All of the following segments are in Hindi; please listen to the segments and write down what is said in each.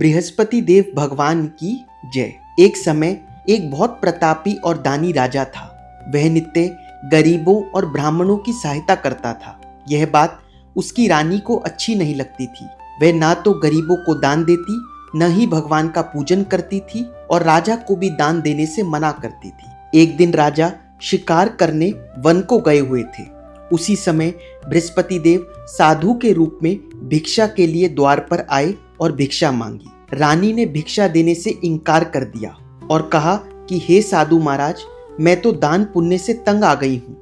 बृहस्पति देव भगवान की जय। एक समय एक बहुत प्रतापी और दानी राजा था। वह नित्य गरीबों और ब्राह्मणों की सहायता करता था। यह बात उसकी रानी को अच्छी नहीं लगती थी। वह ना तो गरीबों को दान देती, न ही भगवान का पूजन करती थी और राजा को भी दान देने से मना करती थी। एक दिन राजा शिकार करने वन को गए हुए थे। उसी समय बृहस्पति देव साधु के रूप में भिक्षा के लिए द्वार पर आए और भिक्षा मांगी। रानी ने भिक्षा देने से इनकार कर दिया और कहा कि हे साधु महाराज, मैं तो दान पुण्य से तंग आ गई हूँ।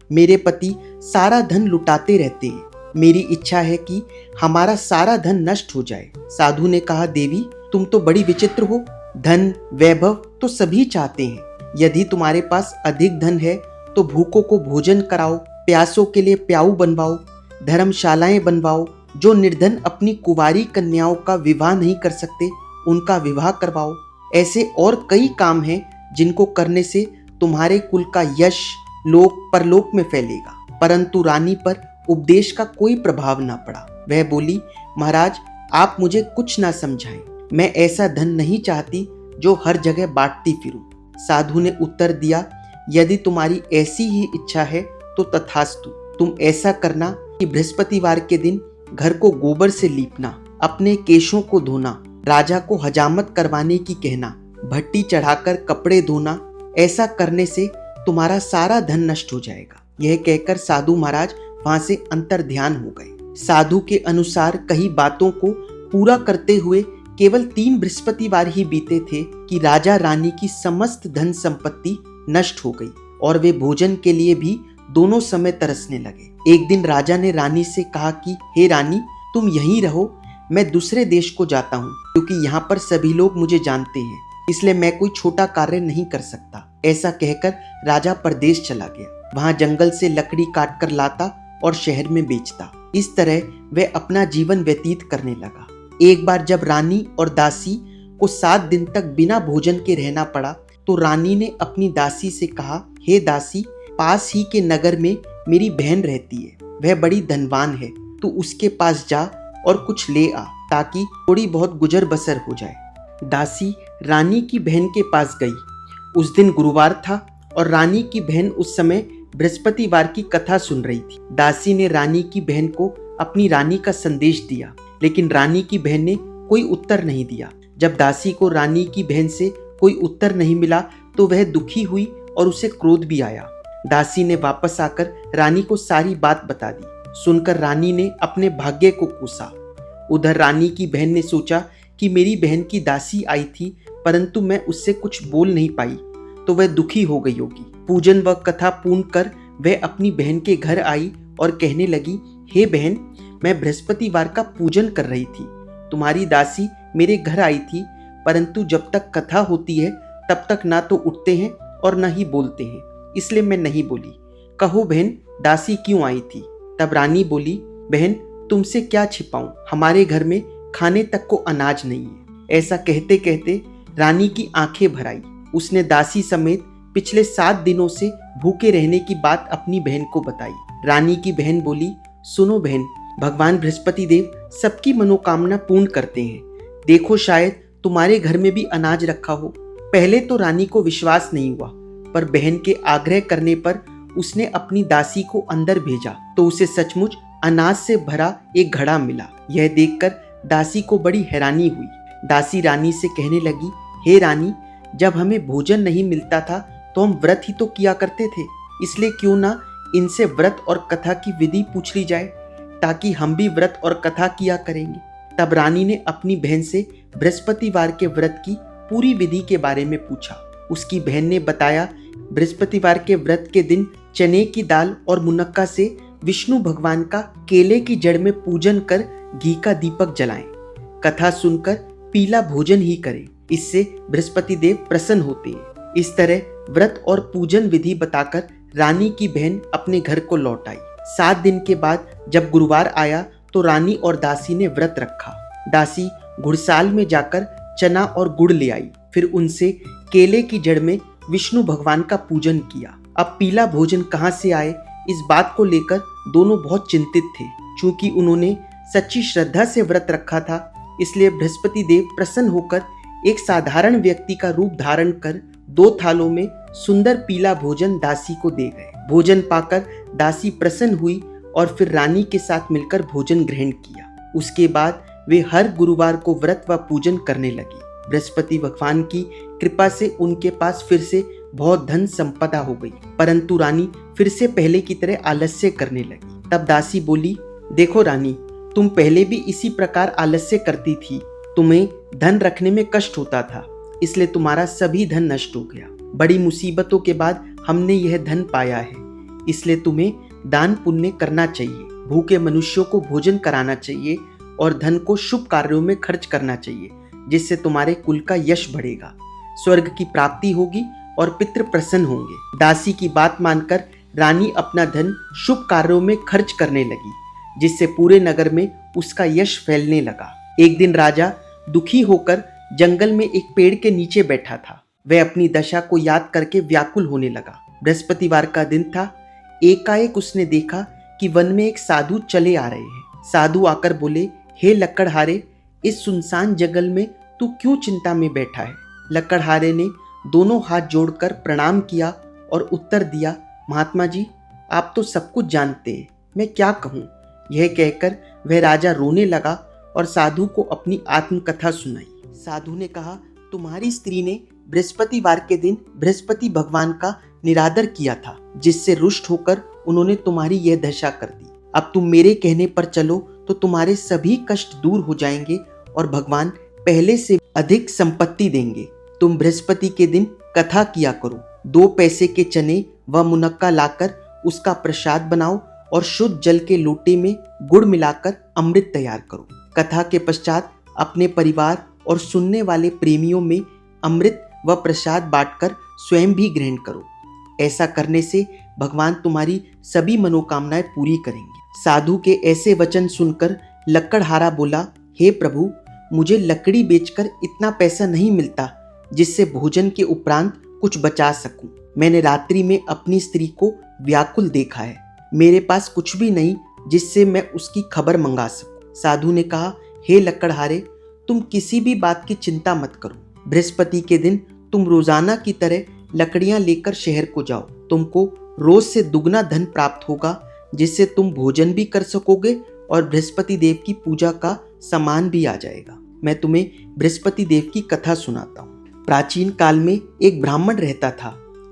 मेरे पति सारा धन लुटाते रहते हैं। मेरी इच्छा है कि हमारा सारा धन नष्ट हो जाए। साधु ने कहा, देवी तुम तो बड़ी विचित्र हो। धन वैभव तो सभी चाहते हैं। यदि तुम्हारे पास अधिक धन है तो भूखों को भोजन कराओ, प्यासों के लिए प्याऊ बनवाओ, धर्मशालाएं बनवाओ। जो निर्धन अपनी कुंवारी कन्याओं का विवाह नहीं कर सकते उनका विवाह करवाओ। ऐसे और कई काम हैं जिनको करने से तुम्हारे कुल का यश लोक परलोक में फैलेगा। परंतु रानी पर उपदेश का कोई प्रभाव ना पड़ा। वह बोली, महाराज आप मुझे कुछ ना समझाएं। मैं ऐसा धन नहीं चाहती जो हर जगह बांटती फिरूं। साधु ने उत्तर दिया, यदि तुम्हारी ऐसी ही इच्छा है तो तथास्तु। तुम ऐसा करना कि बृहस्पतिवार के दिन घर को गोबर से लीपना, अपने केशों को धोना, राजा को हजामत करवाने की कहना, भट्टी चढ़ाकर कपड़े धोना। ऐसा करने से तुम्हारा सारा धन नष्ट हो जाएगा। यह कहकर साधु महाराज वहां से अंतर ध्यान हो गए। साधु के अनुसार कई बातों को पूरा करते हुए केवल 3 बृहस्पतिवार ही बीते थे कि राजा रानी की समस्त धन संपत्ति नष्ट हो गई और वे भोजन के लिए भी दोनों समय तरसने लगे। एक दिन राजा ने रानी से कहा कि हे रानी, तुम यहीं रहो, मैं दूसरे देश को जाता हूँ, क्योंकि यहाँ पर सभी लोग मुझे जानते हैं, इसलिए मैं कोई छोटा कार्य नहीं कर सकता। ऐसा कहकर राजा परदेश चला गया। वहाँ जंगल से लकड़ी काट कर लाता और शहर में बेचता। इस तरह वह अपना जीवन व्यतीत करने लगा। एक बार जब रानी और दासी को 7 दिन तक बिना भोजन के रहना पड़ा तो रानी ने अपनी दासी से कहा, हे दासी, पास ही के नगर में मेरी बहन रहती है। वह बड़ी धनवान है। तू उसके पास जा और कुछ ले आ ताकि थोड़ी बहुत गुजर बसर हो जाए। दासी रानी की बहन के पास गई। उस दिन गुरुवार था और रानी की बहन उस समय बृहस्पतिवार की कथा सुन रही थी। दासी ने रानी की बहन को अपनी रानी का संदेश दिया, लेकिन रानी की बहन ने कोई उत्तर नहीं दिया। जब दासी को रानी की बहन से कोई उत्तर नहीं मिला तो वह दुखी हुई और उसे क्रोध भी आया। दासी ने वापस आकर रानी को सारी बात बता दी। सुनकर रानी ने अपने भाग्य को कोसा। उधर रानी की बहन ने सोचा कि मेरी बहन की दासी आई थी, परंतु मैं उससे कुछ बोल नहीं पाई तो वह दुखी हो गई होगी। पूजन व कथा पूर्ण कर वह अपनी बहन के घर आई और कहने लगी, हे बहन, मैं बृहस्पतिवार का पूजन कर रही थी। तुम्हारी दासी मेरे घर आई थी, परंतु जब तक कथा होती है तब तक ना तो उठते हैं और न ही बोलते हैं, इसलिए मैं नहीं बोली। कहो बहन, दासी क्यों आई थी? तब रानी बोली, बहन तुमसे क्या छिपाऊं, हमारे घर में खाने तक को अनाज नहीं है। ऐसा कहते कहते रानी की आंखें भर आई। उसने दासी समेत पिछले 7 दिनों से भूखे रहने की बात अपनी बहन को बताई। रानी की बहन बोली, सुनो बहन, भगवान बृहस्पति देव सबकी मनोकामना पूर्ण करते हैं। देखो शायद तुम्हारे घर में भी अनाज रखा हो। पहले तो रानी को विश्वास नहीं हुआ, पर बहन के आग्रह करने पर उसने अपनी दासी को अंदर भेजा तो उसे सचमुच अनाज से भरा एक घड़ा मिला। यह देखकर दासी को बड़ी हैरानी हुई। दासी रानी से कहने लगी, हे रानी, जब हमें भोजन नहीं मिलता था तो हम व्रत ही तो किया करते थे, इसलिए क्यों ना इनसे व्रत और कथा की विधि पूछ ली जाए ताकि हम भी व्रत और कथा किया करेंगे। तब रानी ने अपनी बहन से बृहस्पतिवार के व्रत की पूरी विधि के बारे में पूछा। उसकी बहन ने बताया, बृहस्पतिवार के व्रत के दिन चने की दाल और मुनक्का से विष्णु भगवान का केले की जड़ में पूजन कर घी का दीपक जलाएं। कथा सुनकर पीला भोजन ही करें, इससे बृहस्पति देव प्रसन्न होते हैं। इस तरह व्रत और पूजन विधि बताकर रानी की बहन अपने घर को लौट आई। 7 दिन के बाद जब गुरुवार आया तो रानी और दासी ने व्रत रखा। दासी घुड़साल में जाकर चना और गुड़ ले आई, फिर उनसे केले की जड़ में विष्णु भगवान का पूजन किया। अब पीला भोजन कहाँ से आए, इस बात को लेकर दोनों बहुत चिंतित थे। चूंकि उन्होंने सच्ची श्रद्धा से व्रत रखा था, इसलिए बृहस्पति देव प्रसन्न होकर एक साधारण व्यक्ति का रूप धारण कर 2 थालों में सुंदर पीला भोजन दासी को दे गए। भोजन पाकर दासी प्रसन्न हुई और फिर रानी के साथ मिलकर भोजन ग्रहण किया। उसके बाद वे हर गुरुवार को व्रत व पूजन करने लगी। बृहस्पति भगवान की कृपा से उनके पास फिर से बहुत धन संपदा हो गई, परंतु रानी फिर से पहले की तरह आलस्य करने लगी। तब दासी बोली, देखो रानी, तुम पहले भी इसी प्रकार आलस्य करती थी। तुम्हें धन रखने में कष्ट होता था, इसलिए तुम्हारा सभी धन नष्ट हो गया। बड़ी मुसीबतों के बाद हमने यह धन पाया है, इसलिए तुम्हें दान पुण्य करना चाहिए, भूखे मनुष्यों को भोजन कराना चाहिए और धन को शुभ कार्यों में खर्च करना चाहिए, जिससे तुम्हारे कुल का यश बढ़ेगा, स्वर्ग की प्राप्ति होगी और पितृ प्रसन्न होंगे। दासी की बात मानकर रानी अपना धन शुभ कार्यों में खर्च करने लगी, जिससे पूरे नगर में उसका यश फैलने लगा। एक दिन राजा दुखी होकर जंगल में एक पेड़ के नीचे बैठा था। वह अपनी दशा को याद करके व्याकुल होने लगा। बृहस्पतिवार का दिन था। एकाएक उसने देखा कि वन में एक साधु चले आ रहे हैं। साधु आकर बोले, हे लकड़हारे, इस सुनसान जंगल में तू क्यों चिंता में बैठा है? लकड़हारे ने दोनों हाथ जोड़कर प्रणाम किया और उत्तर दिया, महात्मा जी, आप तो सब कुछ जानते हैं, मैं क्या कहूँ। यह कहकर वह राजा रोने लगा और साधु को अपनी आत्मकथा सुनाई। साधु ने कहा, तुम्हारी स्त्री ने बृहस्पतिवार के दिन बृहस्पति भगवान का निरादर किया था, जिससे रुष्ट होकर उन्होंने तुम्हारी यह दशा कर दी। अब तुम मेरे कहने पर चलो तो तुम्हारे सभी कष्ट दूर हो जाएंगे और भगवान पहले से अधिक संपत्ति देंगे। तुम बृहस्पति के दिन कथा किया करो। 2 पैसे के चने व मुनक्का लाकर उसका प्रसाद बनाओ और शुद्ध जल के लोटे में गुड़ मिलाकर अमृत तैयार करो। कथा के पश्चात अपने परिवार और सुनने वाले प्रेमियों में अमृत व प्रसाद बांटकर स्वयं भी ग्रहण करो। ऐसा करने से भगवान तुम्हारी सभी मनोकामनाएं पूरी करेंगे। साधु के ऐसे वचन सुनकर लकड़हारा बोला, हे प्रभु, मुझे लकड़ी बेचकर इतना पैसा नहीं मिलता जिससे भोजन के उपरांत कुछ बचा सकूं। मैंने रात्रि में अपनी स्त्री को व्याकुल देखा है। मेरे पास कुछ भी नहीं जिससे मैं उसकी खबर मंगा सकूं। साधु ने कहा, हे लकड़हारे, तुम किसी भी बात की चिंता मत करो। बृहस्पति के दिन तुम रोजाना की तरह लकड़ियां लेकर शहर को जाओ। तुमको रोज से दुगना धन प्राप्त होगा, जिससे तुम भोजन भी कर सकोगे और बृहस्पति देव की पूजा का सामान भी आ जाएगा। मैं तुम्हें बृहस्पति देव की कथा सुनाता हूँ। प्राचीन काल में एक ब्राह्मण रहता था।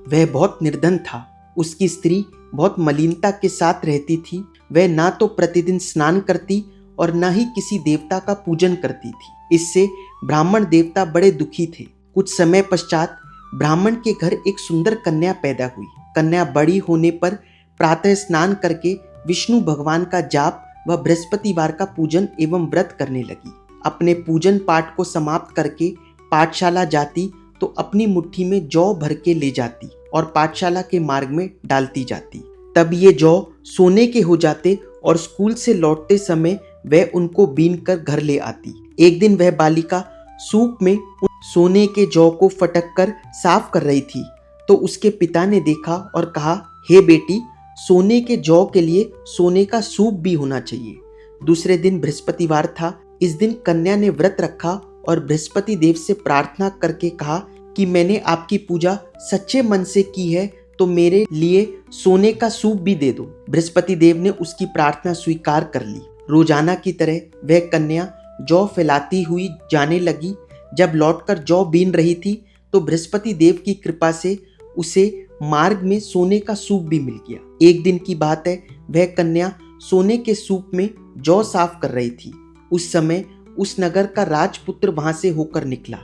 वह बहुत निर्धन था। उसकी स्त्री बहुत मलिनता के साथ रहती थी। वह ना तो प्रतिदिन स्नान करती और ना ही किसी देवता का पूजन करती थी। इससे ब्राह्मण देवता बड़े दुखी थे। कुछ समय पश्चात ब्राह्मण के घर एक सुंदर कन्या पैदा हुई। कन्या बड़ी होने पर प्रातः स्नान करके विष्णु भगवान का जाप व बृहस्पतिवार का पूजन एवं व्रत करने लगी। अपने पूजन पाठ को समाप्त करके पाठशाला जाती तो अपनी मुट्ठी में जौ भर के ले जाती और पाठशाला के मार्ग में डालती जाती। तब ये जौ सोने के हो जाते और स्कूल से लौटते समय वह उनको बीन कर घर ले आती। एक दिन वह बालिका सूप में सोने के जौ को फटक कर साफ कर रही थी तो उसके पिता ने देखा और कहा, हे बेटी, सोने के जौ के लिए सोने का सूप भी होना चाहिए। दूसरे दिन बृहस्पतिवार था। इस दिन कन्या ने व्रत रखा और बृहस्पति देव से प्रार्थना करके कहा कि मैंने आपकी पूजा सच्चे मन से की है तो मेरे लिए सोने का सूप भी दे दो। बृहस्पति देव ने उसकी प्रार्थना स्वीकार कर ली। रोजाना की तरह वह कन्या जौ फैलाती हुई जाने लगी। जब लौटकर जौ बीन रही थी तो बृहस्पति देव की कृपा से उसे मार्ग में सोने का सूप भी मिल गया। एक दिन की बात है, वह कन्या सोने के सूप में जौ साफ कर रही थी। उस समय उस नगर का राजपुत्र वहां से होकर निकला।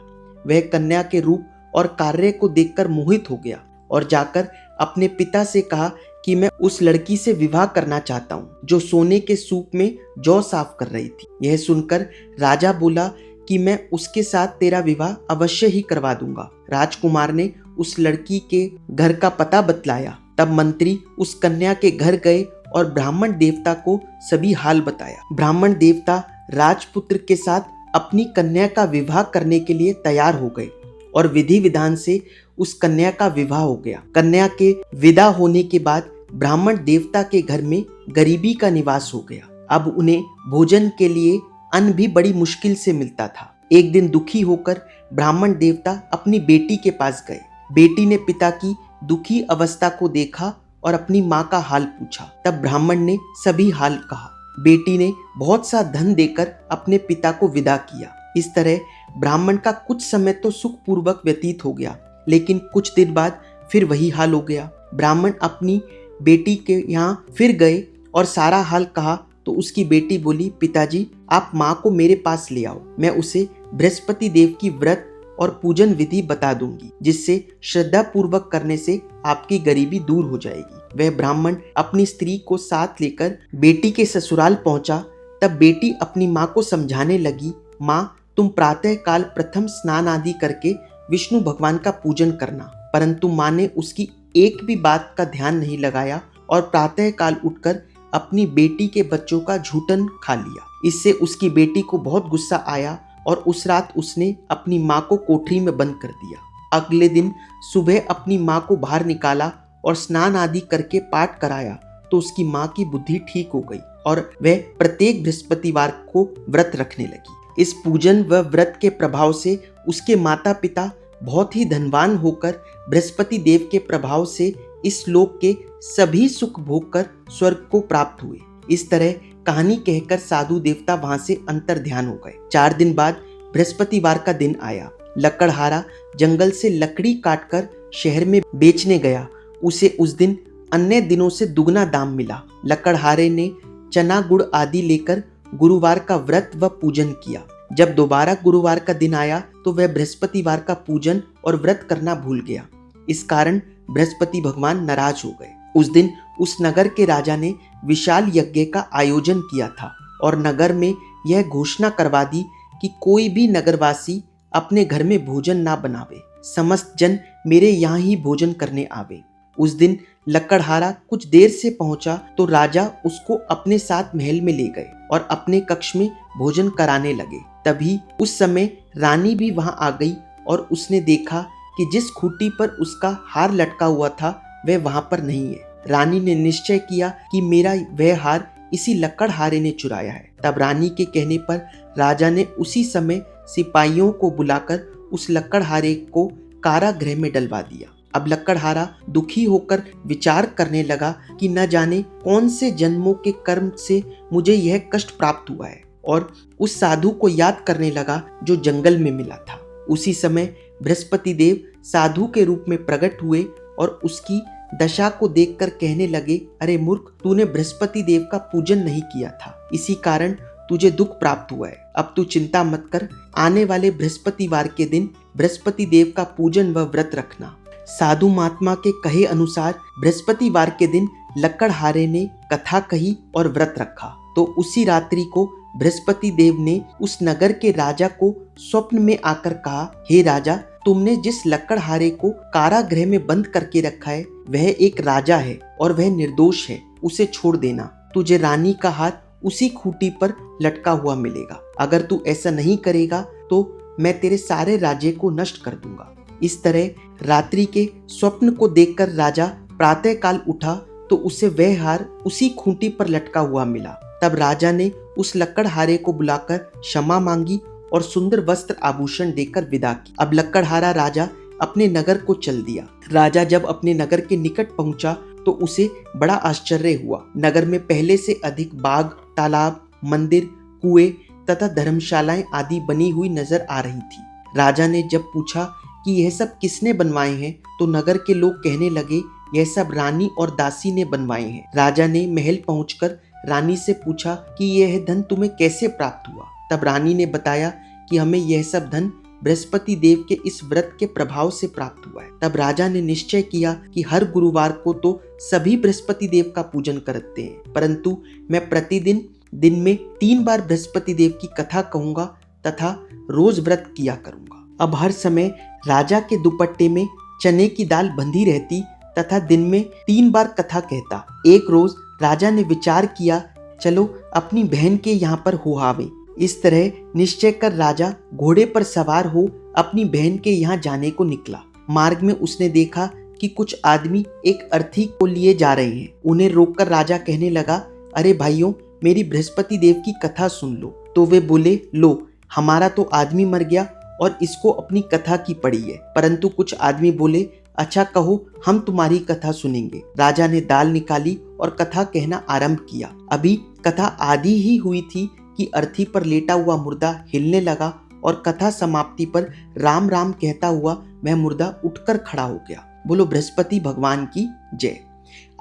वह कन्या के रूप और कार्य को देखकर मोहित हो गया और जाकर अपने पिता से कहा कि मैं उस लड़की से विवाह करना चाहता हूँ जो सोने के सूप में जौ साफ कर रही थी। यह सुनकर राजा बोला कि मैं उसके साथ तेरा विवाह अवश्य ही करवा दूंगा। राजकुमार ने उस लड़की के घर का पता बतलाया। तब मंत्री उस कन्या के घर गए और ब्राह्मण देवता को सभी हाल बताया। ब्राह्मण देवता राजपुत्र के साथ अपनी कन्या का विवाह करने के लिए तैयार हो गए और विधि विधान से उस कन्या का विवाह हो गया। कन्या के विदा होने के बाद ब्राह्मण देवता के घर में गरीबी का निवास हो गया। अब उन्हें भोजन के लिए अन्न भी बड़ी मुश्किल से मिलता था। एक दिन दुखी होकर ब्राह्मण देवता अपनी बेटी के पास गए। बेटी ने पिता की दुखी अवस्था को देखा और अपनी माँ का हाल पूछा। तब ब्राह्मण ने सभी हाल कहा। बेटी ने बहुत सा धन देकर अपने पिता को विदा किया। इस तरह ब्राह्मण का कुछ समय तो सुखपूर्वक व्यतीत हो गया, लेकिन कुछ दिन बाद फिर वही हाल हो गया। ब्राह्मण अपनी बेटी के यहाँ फिर गए और सारा हाल कहा तो उसकी बेटी बोली, पिताजी आप माँ को मेरे पास ले आओ, मैं उसे बृहस्पति देव की व्रत और पूजन विधि बता दूंगी, जिससे श्रद्धा पूर्वक करने से आपकी गरीबी दूर हो जाएगी। वह ब्राह्मण अपनी स्त्री को साथ लेकर बेटी के ससुराल पहुंचा। तब बेटी अपनी माँ को समझाने लगी, माँ तुम प्रातः काल प्रथम स्नान आदि करके विष्णु भगवान का पूजन करना। परंतु माँ ने उसकी एक भी बात का ध्यान नहीं लगाया और प्रातः काल उठकर अपनी बेटी के बच्चों का झूठन खा लिया। इससे उसकी बेटी को बहुत गुस्सा आया और उस रात उसने अपनी माँ को कोठरी में बंद कर दिया। अगले दिन सुबह अपनी माँ को बाहर निकाला और स्नान आदि करके पाठ कराया तो उसकी माँ की बुद्धि ठीक हो गई और वह प्रत्येक बृहस्पतिवार को व्रत रखने लगी। इस पूजन व व्रत के प्रभाव से उसके माता पिता बहुत ही धनवान होकर बृहस्पति देव के प्रभाव से इस लोक के सभी सुख भोग कर स्वर्ग को प्राप्त हुए। इस तरह कहानी कहकर साधु देवता वहां से अंतर ध्यान हो गए। 4 दिन बाद बृहस्पतिवार का दिन आया। लकड़हारा जंगल से लकड़ी काटकर शहर में बेचने गया। उसे उस दिन अन्य दिनों से दुगना दाम मिला। लकड़हारे ने चना गुड़ आदि लेकर गुरुवार का व्रत व पूजन किया। जब दोबारा गुरुवार का दिन आया तो वह बृहस्पतिवार का पूजन और व्रत करना भूल गया। इस कारण बृहस्पति भगवान नाराज हो गए। उस दिन उस नगर के राजा ने विशाल यज्ञ का आयोजन किया था और नगर में यह घोषणा करवा दी कि कोई भी नगरवासी अपने घर में भोजन ना बनावे, समस्त जन मेरे यहाँ ही भोजन करने आवे। उस दिन लकड़हारा कुछ देर से पहुंचा तो राजा उसको अपने साथ महल में ले गए और अपने कक्ष में भोजन कराने लगे। तभी उस समय रानी भी वहां आ गई और उसने देखा कि जिस खूंटी पर उसका हार लटका हुआ था वह वहां पर नहीं है। रानी ने निश्चय किया कि मेरा वह हार इसी लकड़हारे ने चुराया है। तब रानी के कहने पर राजा ने उसी समय सिपाहियों को बुलाकर उस लकड़हारे को कारागृह में डलवा दिया। अब लकड़हारा दुखी होकर विचार करने लगा कि न जाने कौन से जन्मों के कर्म से मुझे यह कष्ट प्राप्त हुआ है, और उस साधु को याद करने लगा जो जंगल में मिला था। उसी समय बृहस्पति देव साधु के रूप में प्रकट हुए और उसकी दशा को देखकर कहने लगे, अरे मूर्ख, तूने बृहस्पति देव का पूजन नहीं किया था, इसी कारण तुझे दुख प्राप्त हुआ है। अब तू चिंता मत कर, आने वाले बृहस्पतिवार के दिन बृहस्पति देव का पूजन व व्रत रखना। साधु महात्मा के कहे अनुसार बृहस्पतिवार के दिन लकड़हारे ने कथा कही और व्रत रखा। तो उसी रात्रि को बृहस्पति देव ने उस नगर के राजा को स्वप्न में आकर कहा, हे राजा, तुमने जिस लकड़हारे को कारागृह में बंद करके रखा है वह एक राजा है और वह निर्दोष है, उसे छोड़ देना। तुझे रानी का हार उसी खूंटी पर लटका हुआ मिलेगा। अगर तू ऐसा नहीं करेगा तो मैं तेरे सारे राज्य को नष्ट कर दूंगा। इस तरह रात्रि के स्वप्न को देखकर राजा प्रातः काल उठा तो उसे वह हार उसी खूंटी पर लटका हुआ मिला। तब राजा ने उस लकड़हारे को बुलाकर क्षमा मांगी और सुंदर वस्त्र आभूषण देकर विदा की। अब लकड़हारा राजा अपने नगर को चल दिया। राजा जब अपने नगर के निकट पहुंचा तो उसे बड़ा आश्चर्य हुआ। नगर में पहले से अधिक बाग, तालाब, मंदिर, कुएं तथा धर्मशालाएं आदि बनी हुई नजर आ रही थी। राजा ने जब पूछा कि यह सब किसने बनवाए हैं तो नगर के लोग कहने लगे, यह सब रानी और दासी ने बनवाए हैं। राजा ने महल पहुंचकर रानी से पूछा कि यह धन तुम्हें कैसे प्राप्त हुआ। तब रानी ने बताया कि हमें यह सब धन बृहस्पति देव के इस व्रत के प्रभाव से प्राप्त हुआ है। तब राजा ने निश्चय किया कि हर गुरुवार को तो सभी बृहस्पति देव का पूजन करते हैं, परंतु मैं प्रतिदिन दिन में 3 बार बृहस्पति देव की कथा कहूंगा तथा रोज व्रत किया करूंगा। अब हर समय राजा के दुपट्टे में चने की दाल बंधी रहती तथा दिन में 3 बार कथा कहता। एक रोज राजा ने विचार किया, चलो अपनी बहन के यहाँ पर हो आवे। इस तरह निश्चय कर राजा घोड़े पर सवार हो अपनी बहन के यहाँ जाने को निकला। मार्ग में उसने देखा कि कुछ आदमी एक अर्थी को लिए जा रहे हैं। उन्हें रोककर राजा कहने लगा, अरे भाइयों, मेरी बृहस्पति देव की कथा सुन लो। तो वे बोले, लो हमारा तो आदमी मर गया और इसको अपनी कथा की पड़ी है। परंतु कुछ आदमी बोले, अच्छा कहो, हम तुम्हारी कथा सुनेंगे। राजा ने दाल निकाली और कथा कहना आरंभ किया। अभी कथा आधी ही हुई थी कि अर्थी पर लेटा हुआ मुर्दा हिलने लगा और कथा समाप्ति पर राम राम कहता हुआ वह मुर्दा उठकर खड़ा हो गया। बोलो बृहस्पति भगवान की जय।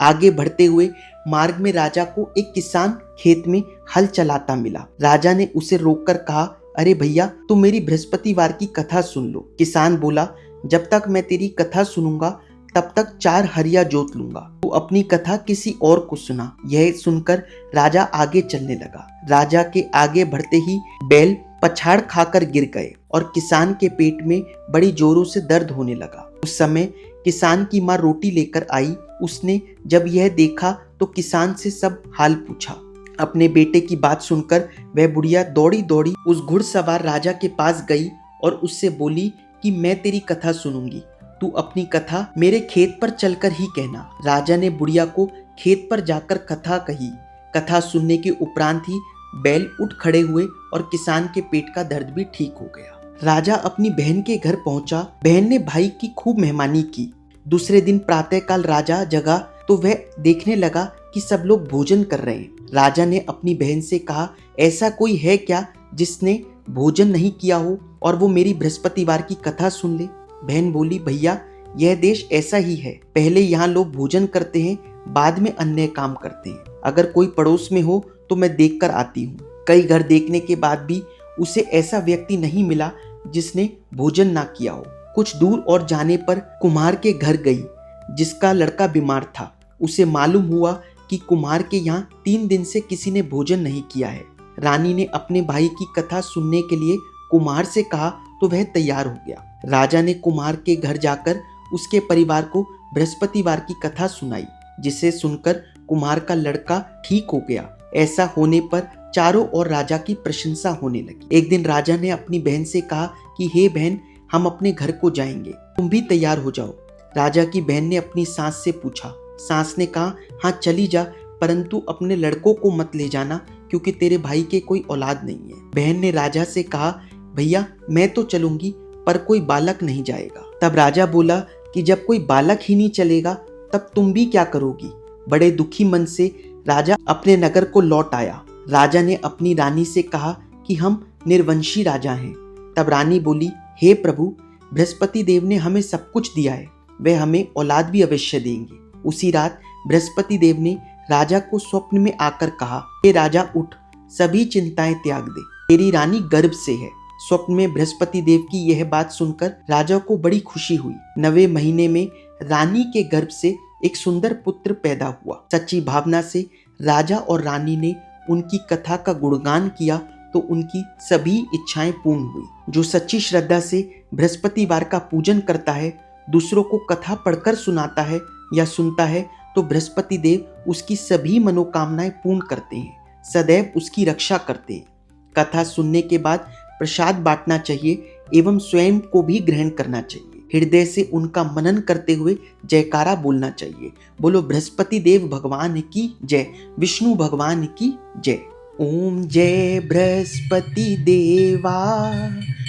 आगे बढ़ते हुए मार्ग में राजा को एक किसान खेत में हल चलाता मिला। राजा ने उसे रोककर कहा, अरे भैया, तुम मेरी बृहस्पतिवार की कथा सुन लो। किसान बोला, जब तक मैं तेरी कथा सुनूंगा तब तक 4 हरिया जोत लूंगा। तू अपनी कथा किसी और को सुना। यह सुनकर राजा आगे चलने लगा। राजा के आगे बढ़ते ही बैल पछाड़ खाकर गिर गए और किसान के पेट में बड़ी जोरों से दर्द होने लगा। उस समय किसान की माँ रोटी लेकर आई। उसने जब यह देखा तो किसान से सब हाल पूछा। अपने बेटे की बात सुनकर वह बुढ़िया दौड़ी दौड़ी उस घुड़सवार राजा के पास गई और उससे बोली कि मैं तेरी कथा सुनूंगी, तू अपनी कथा मेरे खेत पर चलकर ही कहना। राजा ने बुढ़िया को खेत पर जाकर कथा कही। कथा सुनने के उपरांत ही बैल उठ खड़े हुए और किसान के पेट का दर्द भी ठीक हो गया। राजा अपनी बहन के घर पहुंचा। बहन ने भाई की खूब मेहमानी की। दूसरे दिन प्रातःकाल राजा जगा तो वह देखने लगा कि सब लोग भोजन कर रहे हैं। राजा ने अपनी बहन से कहा, ऐसा कोई है क्या जिसने भोजन नहीं किया हो और वो मेरी बृहस्पतिवार की कथा सुन ले। बहन बोली, भैया यह देश ऐसा ही है, पहले यहाँ लोग भोजन करते हैं, बाद में अन्य काम करते हैं। अगर कोई पड़ोस में हो तो मैं देख कर आती हूँ। कई घर देखने के बाद भी उसे ऐसा व्यक्ति नहीं मिला जिसने भोजन ना किया हो। कुछ दूर और जाने पर कुम्हार के घर गई जिसका लड़का बीमार था। उसे मालूम हुआ कि कुम्हार के यहाँ 3 दिन से किसी ने भोजन नहीं किया है। रानी ने अपने भाई की कथा सुनने के लिए कुम्हार से कहा तो वह तैयार हो गया। राजा ने कुम्हार के घर जाकर उसके परिवार को बृहस्पतिवार की कथा सुनाई, जिसे सुनकर कुम्हार का लड़का ठीक हो गया। ऐसा होने पर चारों ओर राजा की प्रशंसा होने लगी। एक दिन राजा ने अपनी बहन से कहा कि हे बहन, हम अपने घर को जाएंगे, तुम भी तैयार हो जाओ। राजा की बहन ने अपनी सास से पूछा। सास ने कहा, हाँ चली जा, परंतु अपने लड़कों को मत ले जाना क्योंकि तेरे भाई के कोई औलाद नहीं है। बहन ने राजा से कहा, भैया मैं तो चलूंगी पर कोई बालक नहीं जाएगा। तब राजा बोला कि जब कोई बालक ही नहीं चलेगा तब तुम भी क्या करोगी। बड़े दुखी मन से राजा अपने नगर को लौट आया। राजा ने अपनी रानी से कहा कि हम निर्वंशी राजा हैं। तब रानी बोली, हे प्रभु, बृहस्पति देव ने हमें सब कुछ दिया है, वे हमें औलाद भी अवश्य देंगे। उसी रात बृहस्पति देव ने राजा को स्वप्न में आकर कहा, हे राजा उठ, सभी चिंताएं त्याग दे, तेरी रानी गर्भ से है। स्वप्न में बृहस्पति देव की यह बात सुनकर राजा को बड़ी खुशी हुई। 9वें महीने में रानी के गर्भ से एक सुंदर पुत्र पैदा हुआ। सच्ची भावना से राजा और रानी ने उनकी कथा का गुणगान किया तो उनकी सभी इच्छाएं पूर्ण हुई। जो सच्ची श्रद्धा से बृहस्पतिवार का पूजन करता है, दूसरों को कथा पढ़कर सुनाता है या सुनता है, तो बृहस्पति देव उसकी सभी मनोकामनाएं पूर्ण करते हैं, सदैव उसकी रक्षा करते हैं। कथा सुनने के बाद प्रसाद बांटना चाहिए एवं स्वयं को भी ग्रहण करना चाहिए। हृदय से उनका मनन करते हुए जयकारा बोलना चाहिए। बोलो बृहस्पति देव भगवान की जय, विष्णु भगवान की जय। ओम जय बृहस्पति देवा,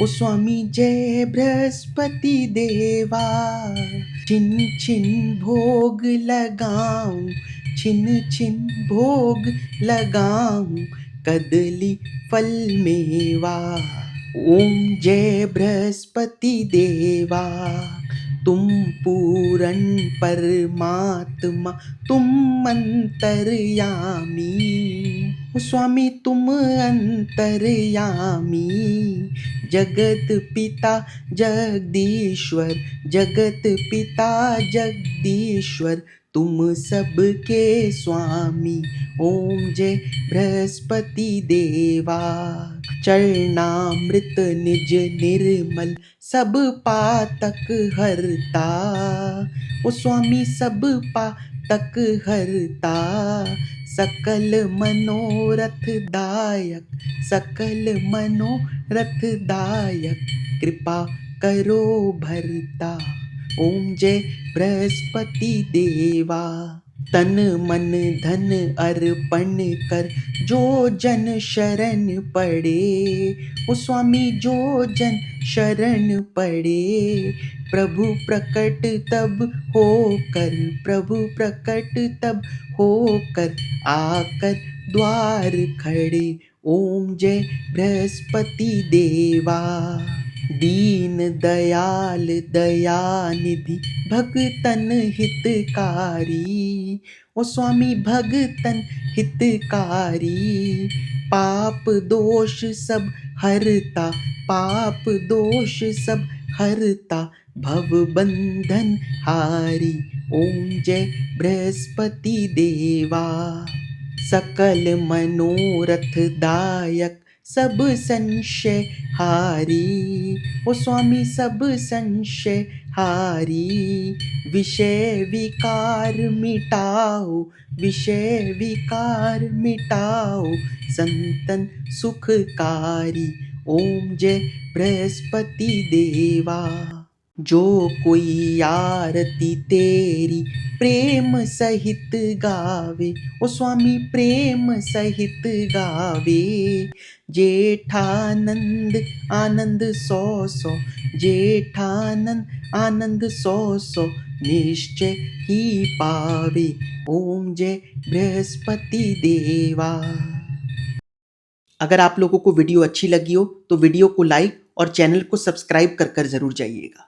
ओ स्वामी जय बृहस्पति देवा। छिन छिन भोग लगाऊं, छिन छिन भोग लगाऊं, कदली फल मेवा। ओम जय बृहस्पति देवा, तुम पूरण परमात्मा, तुम अंतर्यामी। ओ स्वामी तुम अंतर्यामी, जगत पिता जगदीश्वर, जगत पिता जगदीश्वर, तुम सबके स्वामी। ओम जय बृहस्पति देवा। चरणामृत निज निर्मल, सब पातक हरता। ओ स्वामी सब पातक हरता, सकल मनोरथ दायक, सकल मनोरथ दायक, कृपा करो भरता। ओम जय बृहस्पति देवा। तन मन धन अर्पण कर जो जन शरण पड़े। ओ स्वामी जो जन शरण पड़े, प्रभु प्रकट तब होकर, प्रभु प्रकट तब होकर आकर द्वार खड़े। ओम जय बृहस्पति देवा। दीन दयाल दयानिधि भगतन हितकारी। ओ स्वामी भगतन हितकारी, पाप दोष सब हरता, पाप दोष सब हरता, भव बंधन हारी। ओम जय बृहस्पति देवा। सकल मनोरथ दायक सब संशय हारी। ओ स्वामी सब संशय हारी, विषय विकार मिटाओ, विषय विकार मिटाओ, संतन सुखकारी। ओम जय बृहस्पति देवा। जो कोई आरती तेरी प्रेम सहित गावे, ओ स्वामी प्रेम सहित गावे, जेठानंद आनंद सौ सौ, जेठानंद आनंद सौ सौ, निश्चय ही पावे। ओम जय बृहस्पति देवा। अगर आप लोगों को वीडियो अच्छी लगी हो तो वीडियो को लाइक और चैनल को सब्सक्राइब कर जरूर जाइएगा।